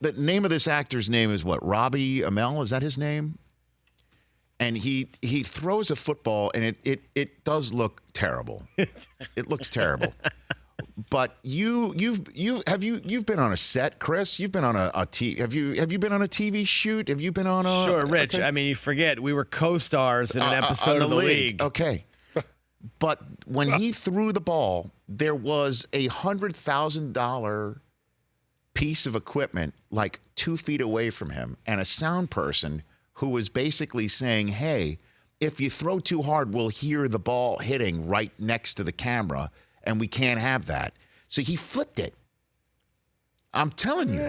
the name of this actor's name is what? Robbie Amell? Is that his name? And he throws a football, and it does look terrible. It looks terrible. But you've been on a set, Chris? You've been on a have you been on a TV shoot? Have you been on a Sure, Rich. Okay. I mean, you forget we were co-stars in an episode of the League. Okay. But when he threw the ball, there was a $100,000 piece of equipment like 2 feet away from him, and a sound person who was basically saying, hey, if you throw too hard, we'll hear the ball hitting right next to the camera, and we can't have that. So he flipped it. I'm telling you.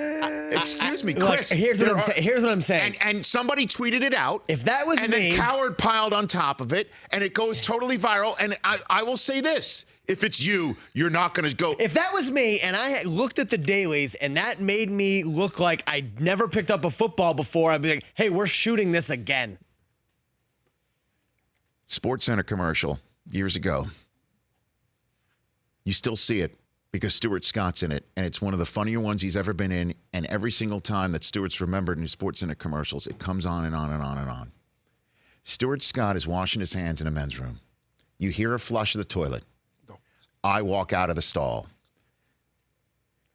Excuse me, Chris. Look, here's what I'm saying. And somebody tweeted it out. If that was and me. then Coward piled on top of it, and it goes totally viral. And I will say this. If it's you, you're not going to go. If that was me and I had looked at the dailies and that made me look like I'd never picked up a football before, I'd be like, hey, we're shooting this again. Sports Center commercial years ago. You still see it because Stuart Scott's in it, and it's one of the funnier ones he's ever been in. And every single time that Stuart's remembered in his Sports Center commercials, it comes on and on and on and on. Stuart Scott is washing his hands in a men's room. You hear a flush of the toilet. I walk out of the stall.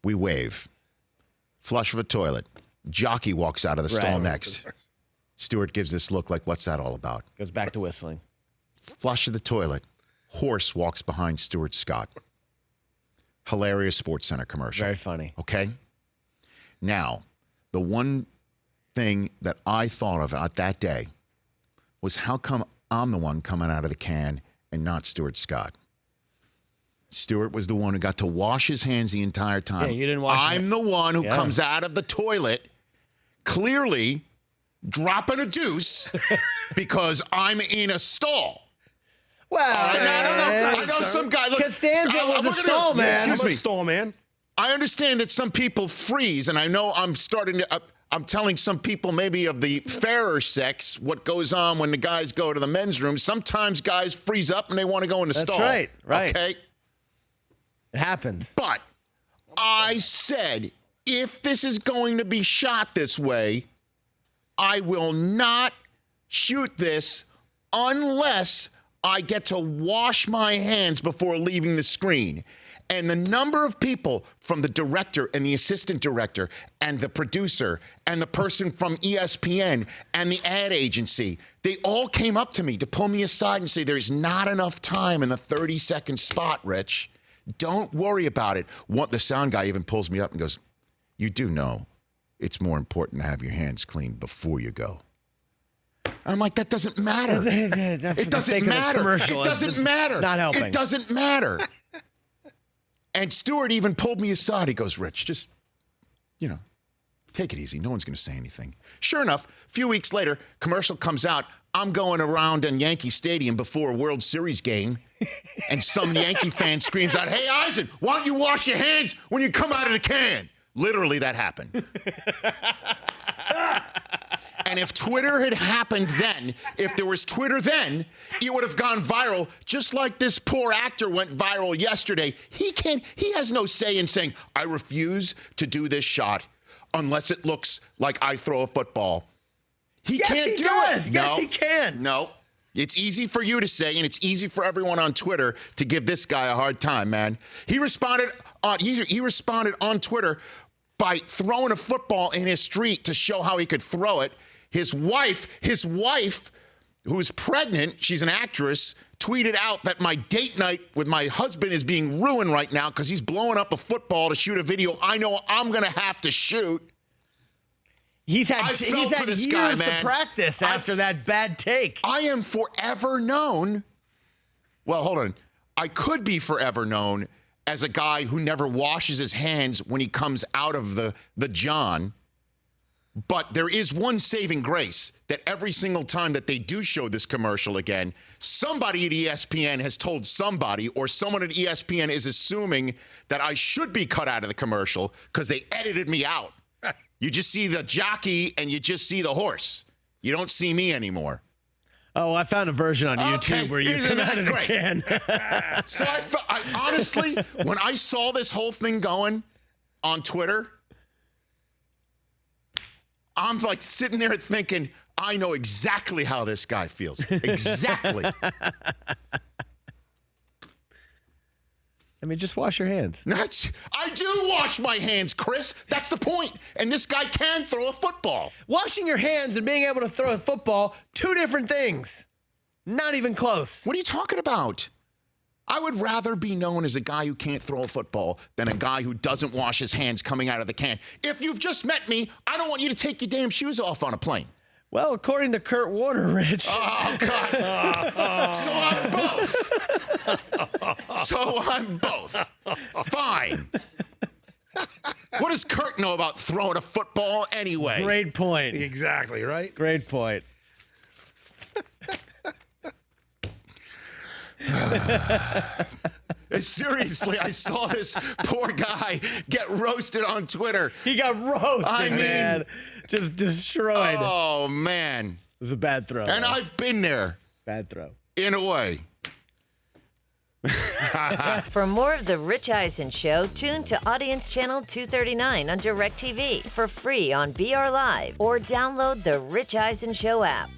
We wave. Flush of a toilet. Jockey walks out of the stall next. Stuart gives this look like, what's that all about? Goes back to whistling. Flush of the toilet. Horse walks behind Stuart Scott. Hilarious Sports Center commercial. Very funny. Okay? Now, the one thing that I thought of at that day was how come I'm the one coming out of the can and not Stuart Scott? Stuart was the one who got to wash his hands the entire time. Yeah, you didn't wash I'm the one who comes out of the toilet clearly dropping a deuce because I'm in a stall. Well, I know some guy. Look, Costanza was a stall man. Excuse me. Stall man. I understand that some people freeze, and I know I'm starting to. I'm telling some people maybe of the fairer sex what goes on when the guys go to the men's room. Sometimes guys freeze up and they want to go in the stall. That's right. Okay. It happens. But I said, if this is going to be shot this way, I will not shoot this unless I get to wash my hands before leaving the screen. And the number of people from the director and the assistant director and the producer and the person from ESPN and the ad agency, they all came up to me to pull me aside and say, there's not enough time in the 30-second spot, Rich. Don't worry about it. The sound guy even pulls me up and goes, you do know it's more important to have your hands clean before you go. I'm like, that doesn't matter. It doesn't matter. It doesn't matter. Not helping. It doesn't matter. And Stuart even pulled me aside. He goes, Rich, just, take it easy. No one's going to say anything. Sure enough, a few weeks later, commercial comes out. I'm going around in Yankee Stadium before a World Series game, and some Yankee fan screams out, hey, Eisen, why don't you wash your hands when you come out of the can? Literally, that happened. And if Twitter had happened then, if there was Twitter then, it would have gone viral, just like this poor actor went viral yesterday. He has no say in saying, I refuse to do this shot unless it looks like I throw a football. He can't do it. Yes, he can. No. It's easy for you to say, and it's easy for everyone on Twitter to give this guy a hard time, man. He responded on Twitter by throwing a football in his street to show how he could throw it. His wife, who's pregnant, she's an actress, tweeted out that my date night with my husband is being ruined right now because he's blowing up a football to shoot a video I know I'm going to have to shoot. He's had years to practice after that bad take. I am forever known. Well, hold on. I could be forever known as a guy who never washes his hands when he comes out of the John. But there is one saving grace that every single time that they do show this commercial again, somebody at ESPN has told somebody, or someone at ESPN is assuming that I should be cut out of the commercial because they edited me out. You just see the jockey and you just see the horse. You don't see me anymore. Oh, I found a version on YouTube where you come out of the can. So I honestly, when I saw this whole thing going on Twitter, I'm like sitting there thinking, I know exactly how this guy feels. Exactly. I mean, just wash your hands. I do wash my hands, Chris. That's the point. And this guy can throw a football. Washing your hands and being able to throw a football, two different things. Not even close. What are you talking about? I would rather be known as a guy who can't throw a football than a guy who doesn't wash his hands coming out of the can. If you've just met me, I don't want you to take your damn shoes off on a plane. Well, according to Kurt Warner, Rich. Oh, God. So I'm both. Fine. What does Kurt know about throwing a football anyway? Great point. Exactly, right? Great point. Seriously, I saw this poor guy get roasted on Twitter. He got roasted, man. Just destroyed. Oh, man. It was a bad throw. And I've been there. Bad throw. In a way. For more of The Rich Eisen Show, tune to Audience Channel 239 on DirecTV for free on BR Live or download the Rich Eisen Show app.